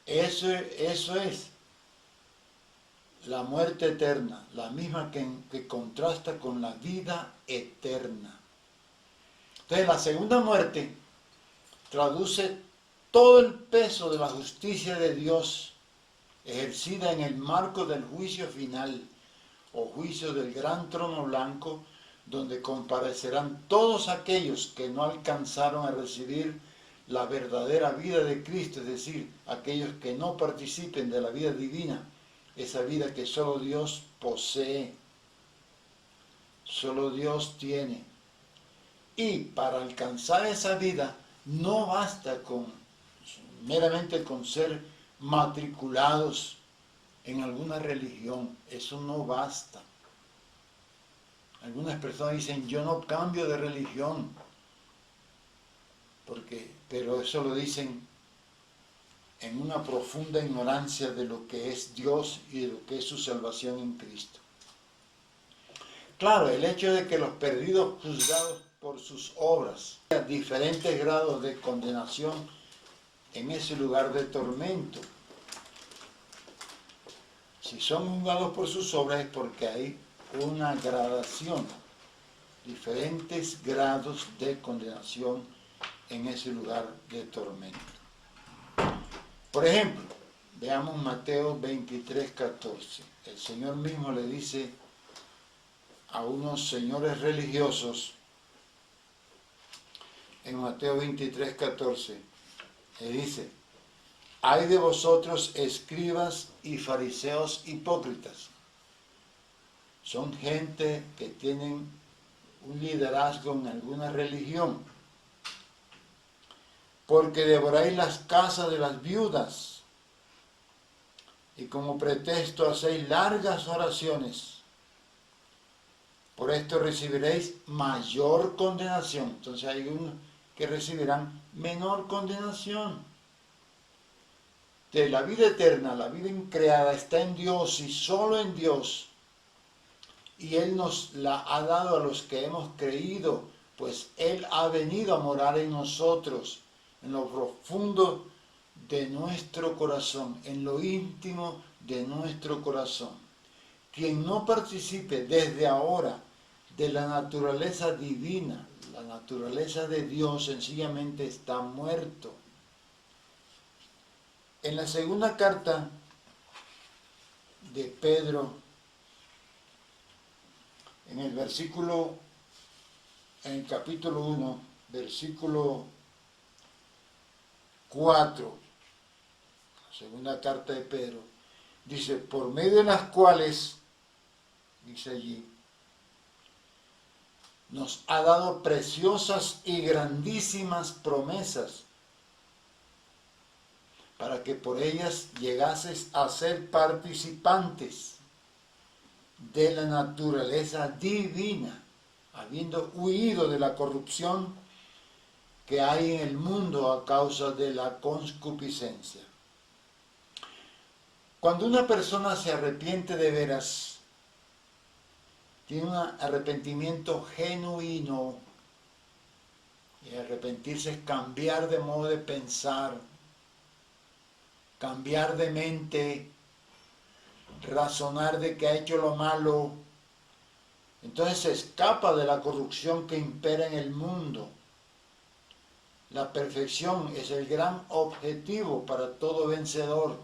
Eso es la muerte eterna, la misma que contrasta con la vida eterna. Entonces, la segunda muerte traduce todo el peso de la justicia de Dios ejercida en el marco del juicio final o juicio del gran trono blanco, donde comparecerán todos aquellos que no alcanzaron a recibir la verdadera vida de Cristo, es decir, aquellos que no participen de la vida divina, esa vida que solo Dios posee, solo Dios tiene. Y para alcanzar esa vida no basta meramente con ser matriculados en alguna religión, eso no basta. Algunas personas dicen, yo no cambio de religión, pero eso lo dicen en una profunda ignorancia de lo que es Dios y de lo que es su salvación en Cristo. Claro, el hecho de que los perdidos juzgados por sus obras, diferentes grados de condenación en ese lugar de tormento. Si son juzgados por sus obras es porque hay una gradación, diferentes grados de condenación en ese lugar de tormento. Por ejemplo, veamos Mateo 23:14. El Señor mismo le dice a unos señores religiosos en Mateo 23:14, le dice: «Ay de vosotros, escribas y fariseos hipócritas». Son gente que tienen un liderazgo en alguna religión. «Porque devoráis las casas de las viudas y como pretexto hacéis largas oraciones. Por esto recibiréis mayor condenación». Entonces hay unos que recibirán menor condenación. De la vida eterna, la vida increada está en Dios y solo en Dios. Y Él nos la ha dado a los que hemos creído, pues Él ha venido a morar en nosotros, en lo profundo de nuestro corazón, en lo íntimo de nuestro corazón. Quien no participe desde ahora de la naturaleza divina, la naturaleza de Dios, sencillamente está muerto. En la segunda carta de Pedro, en el capítulo 1, versículo 4, segunda carta de Pedro, dice, por medio de las cuales, dice allí, nos ha dado preciosas y grandísimas promesas, para que por ellas llegases a ser participantes de la naturaleza divina, habiendo huido de la corrupción que hay en el mundo a causa de la concupiscencia. Cuando una persona se arrepiente de veras, tiene un arrepentimiento genuino, y arrepentirse es cambiar de modo de pensar, cambiar de mente, razonar de que ha hecho lo malo, entonces se escapa de la corrupción que impera en el mundo. La perfección es el gran objetivo para todo vencedor.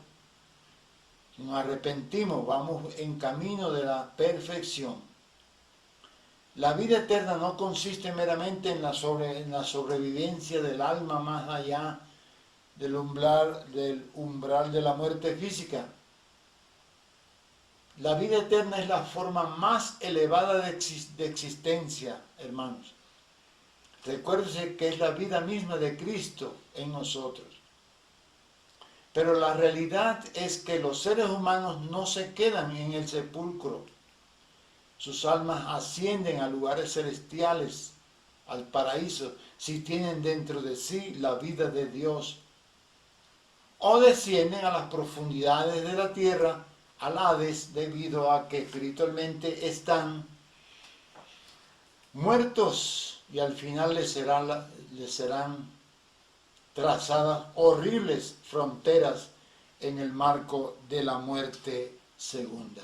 Si nos arrepentimos, vamos en camino de la perfección. La vida eterna no consiste meramente en la sobrevivencia del alma más allá del umbral de la muerte física. La vida eterna es la forma más elevada de existencia, hermanos. Recuérdense que es la vida misma de Cristo en nosotros. Pero la realidad es que los seres humanos no se quedan en el sepulcro. Sus almas ascienden a lugares celestiales, al paraíso, si tienen dentro de sí la vida de Dios. O descienden a las profundidades de la tierra, al Hades, debido a que espiritualmente están muertos y al final les serán trazadas horribles fronteras en el marco de la muerte segunda.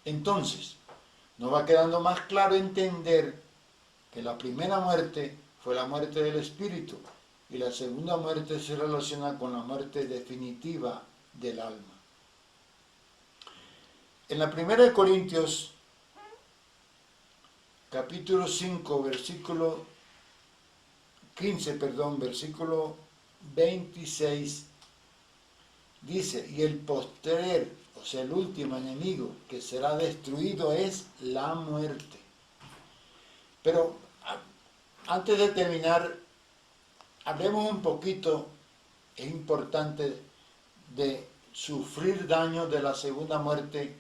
Entonces, nos va quedando más claro entender que la primera muerte fue la muerte del espíritu y la segunda muerte se relaciona con la muerte definitiva del alma. En la primera de Corintios, capítulo 5, versículo 26, dice, y el postrer, o sea, el último enemigo que será destruido es la muerte. Pero antes de terminar, hablemos un poquito, es importante, de sufrir daño de la segunda muerte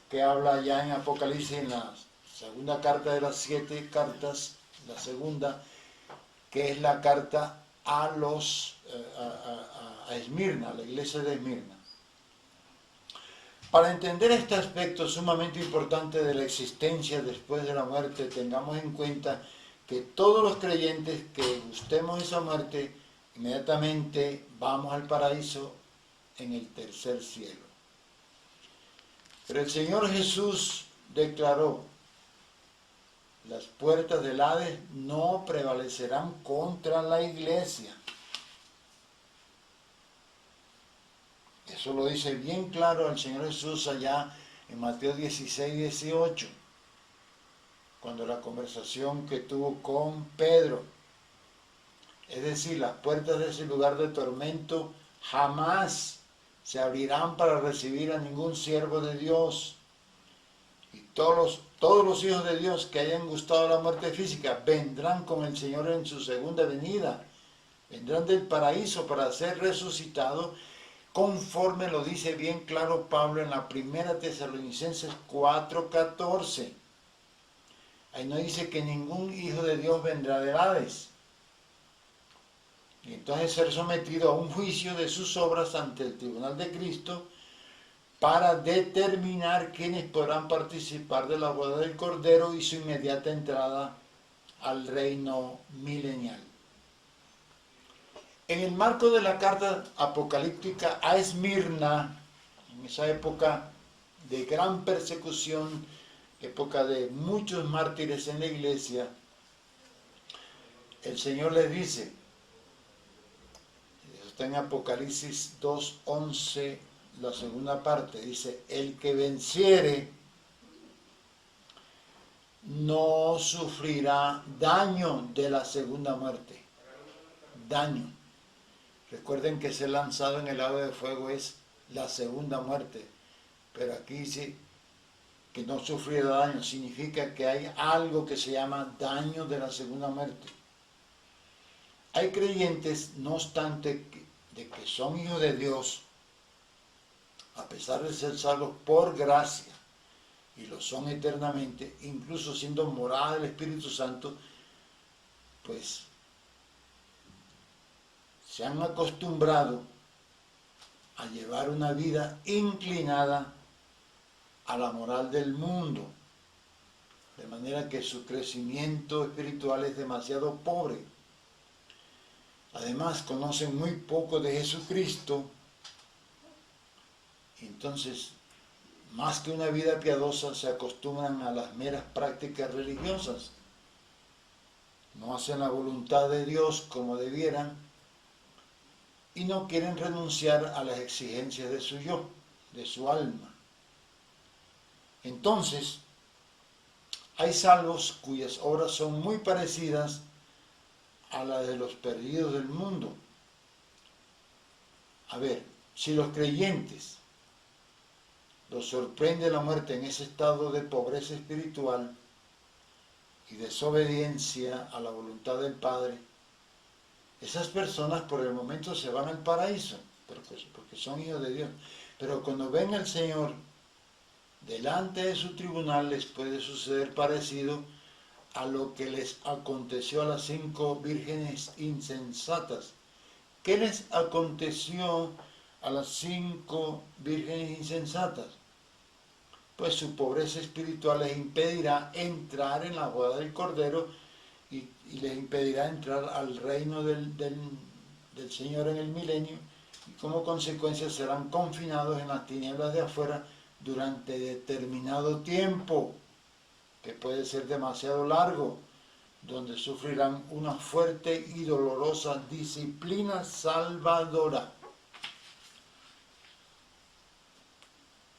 que habla ya en Apocalipsis, en la segunda carta de las 7 cartas, la segunda, que es la carta a Esmirna, a la iglesia de Esmirna. Para entender este aspecto sumamente importante de la existencia después de la muerte, tengamos en cuenta que todos los creyentes que gustemos esa muerte, inmediatamente vamos al paraíso en el tercer cielo. Pero el Señor Jesús declaró, las puertas del Hades no prevalecerán contra la iglesia. Eso lo dice bien claro el Señor Jesús allá en Mateo 16, 18, cuando la conversación que tuvo con Pedro. Es decir, las puertas de ese lugar de tormento jamás se abrirán para recibir a ningún siervo de Dios. Y todos los hijos de Dios que hayan gustado la muerte física vendrán con el Señor en su segunda venida. Vendrán del paraíso para ser resucitados, conforme lo dice bien claro Pablo en la primera Tesalonicenses 4:14. Ahí no dice que ningún hijo de Dios vendrá del Hades. Y entonces ser sometido a un juicio de sus obras ante el tribunal de Cristo para determinar quiénes podrán participar de la boda del Cordero y su inmediata entrada al reino milenial. En el marco de la carta apocalíptica a Esmirna, en esa época de gran persecución, época de muchos mártires en la iglesia, el Señor les dice, está en Apocalipsis 2:11, la segunda parte, dice, el que venciere no sufrirá daño de la segunda muerte. Daño. Recuerden que ser lanzado en el lago de fuego es la segunda muerte, pero aquí dice que no sufrirá daño, significa que hay algo que se llama daño de la segunda muerte. Hay creyentes, no obstante, de que son hijos de Dios, a pesar de ser salvos por gracia, y lo son eternamente, incluso siendo morada del Espíritu Santo, pues se han acostumbrado a llevar una vida inclinada a la moral del mundo, de manera que su crecimiento espiritual es demasiado pobre. Además, conocen muy poco de Jesucristo, y entonces, más que una vida piadosa, se acostumbran a las meras prácticas religiosas. No hacen la voluntad de Dios como debieran y no quieren renunciar a las exigencias de su yo, de su alma. Entonces, hay salvos cuyas obras son muy parecidas a las de los perdidos del mundo. A ver, si los creyentes los sorprende la muerte en ese estado de pobreza espiritual y desobediencia a la voluntad del Padre, esas personas por el momento se van al paraíso, porque son hijos de Dios. Pero cuando ven al Señor delante de su tribunal, les puede suceder parecido a lo que les aconteció a las 5 vírgenes insensatas. ¿Qué les aconteció a las 5 vírgenes insensatas? Pues su pobreza espiritual les impedirá entrar en la boda del Cordero y les impedirá entrar al reino del Señor en el milenio, y como consecuencia serán confinados en las tinieblas de afuera durante determinado tiempo, que puede ser demasiado largo, donde sufrirán una fuerte y dolorosa disciplina salvadora.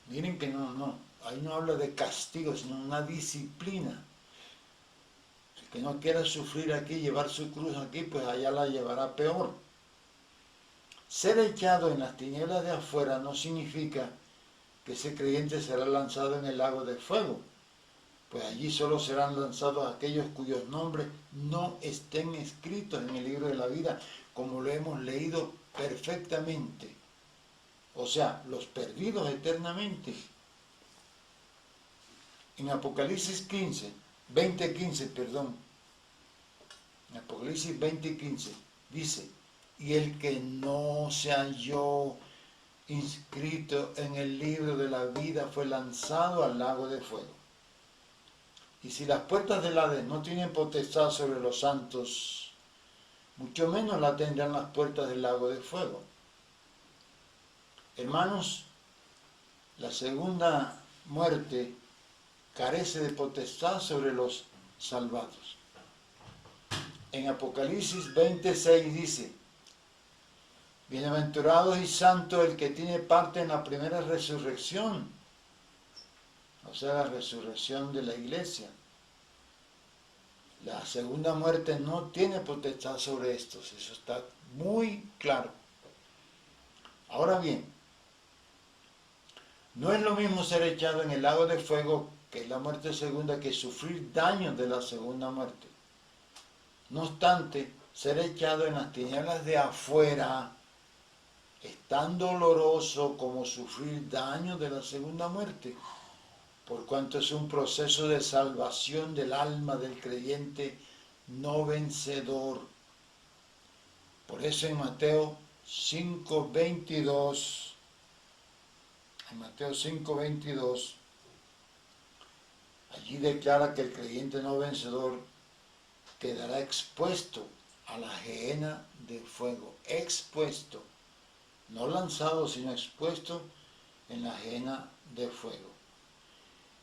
Miren que ahí no habla de castigo, sino una disciplina. El que no quiera sufrir aquí, llevar su cruz aquí, pues allá la llevará peor. Ser echado en las tinieblas de afuera no significa que ese creyente será lanzado en el lago de fuego, pues allí solo serán lanzados aquellos cuyos nombres no estén escritos en el libro de la vida, como lo hemos leído perfectamente. O sea, los perdidos eternamente. En Apocalipsis 20:15, en Apocalipsis 20:15 dice, y el que no se halló inscrito en el libro de la vida fue lanzado al lago de fuego. Y si las puertas del Hades no tienen potestad sobre los santos, mucho menos la tendrán las puertas del lago de fuego. Hermanos, la segunda muerte carece de potestad sobre los salvados. En Apocalipsis 20:6 dice, bienaventurado y santo el que tiene parte en la primera resurrección, o sea, la resurrección de la iglesia. La segunda muerte no tiene potestad sobre estos, eso está muy claro. Ahora bien, no es lo mismo ser echado en el lago de fuego, que es la muerte segunda, que sufrir daños de la segunda muerte. No obstante, ser echado en las tinieblas de afuera es tan doloroso como sufrir daños de la segunda muerte, por cuanto es un proceso de salvación del alma del creyente no vencedor. Por eso en Mateo 5:22, allí declara que el creyente no vencedor quedará expuesto a la gehenna de fuego, expuesto, no lanzado, sino expuesto en la gehenna de fuego.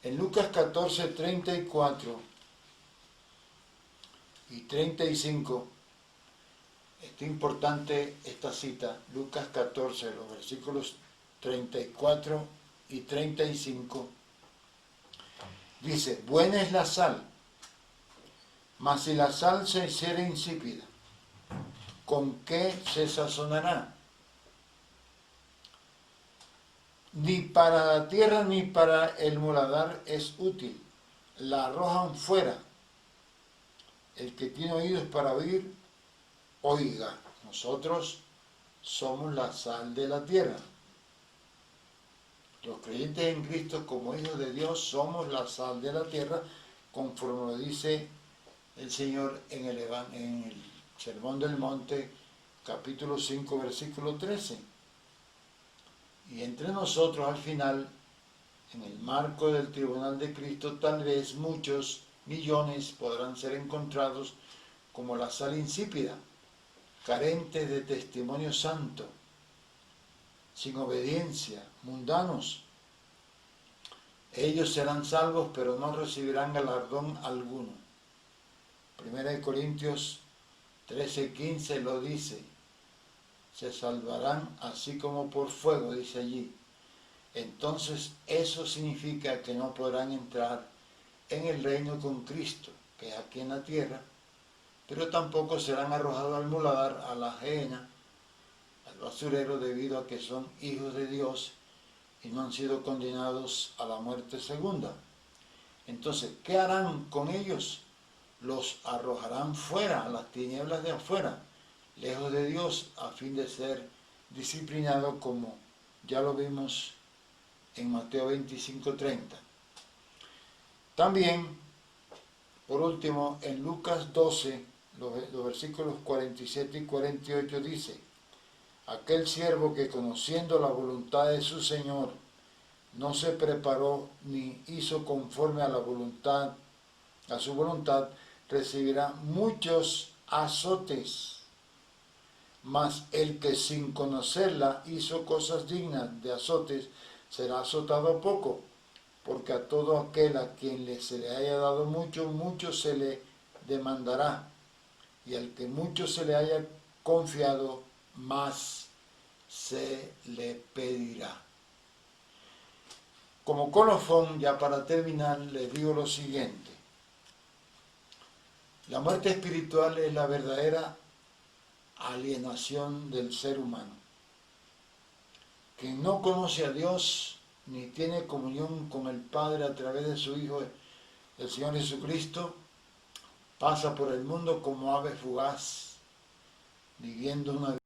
En Lucas 14:34 y 35, Está importante esta cita, Lucas 14, los versículos 34 y 35. Dice, buena es la sal, mas si la sal se hiciera insípida, ¿con qué se sazonará? Ni para la tierra ni para el muladar es útil. La arrojan fuera. El que tiene oídos para oír, oiga. Nosotros somos la sal de la tierra. Los creyentes en Cristo, como hijos de Dios, somos la sal de la tierra, conforme lo dice el Señor en el Sermón del Monte, capítulo 5, versículo 13. Y entre nosotros, al final, en el marco del tribunal de Cristo, tal vez muchos millones podrán ser encontrados como la sal insípida, carentes de testimonio santo, sin obediencia, mundanos. Ellos serán salvos, pero no recibirán galardón alguno. 1 Corintios 13:15 lo dice. Se salvarán así como por fuego, dice allí. Entonces eso significa que no podrán entrar en el reino con Cristo, que es aquí en la tierra, pero tampoco serán arrojados al muladar, a la gehenna, al basurero, debido a que son hijos de Dios y no han sido condenados a la muerte segunda. Entonces, ¿qué harán con ellos? Los arrojarán fuera, a las tinieblas de afuera, lejos de Dios, a fin de ser disciplinados, como ya lo vimos en Mateo 25:30. También, por último, en Lucas 12, los versículos 47 y 48 dice, aquel siervo que conociendo la voluntad de su Señor no se preparó ni hizo conforme a su voluntad, recibirá muchos azotes. Mas el que sin conocerla hizo cosas dignas de azotes, será azotado poco, porque a todo aquel a quien se le haya dado mucho, mucho se le demandará, y al que mucho se le haya confiado, más se le pedirá. Como colofón, ya para terminar, les digo lo siguiente. La muerte espiritual es la verdadera alienación del ser humano. Quien no conoce a Dios ni tiene comunión con el Padre a través de su Hijo, el Señor Jesucristo, pasa por el mundo como ave fugaz, viviendo una vida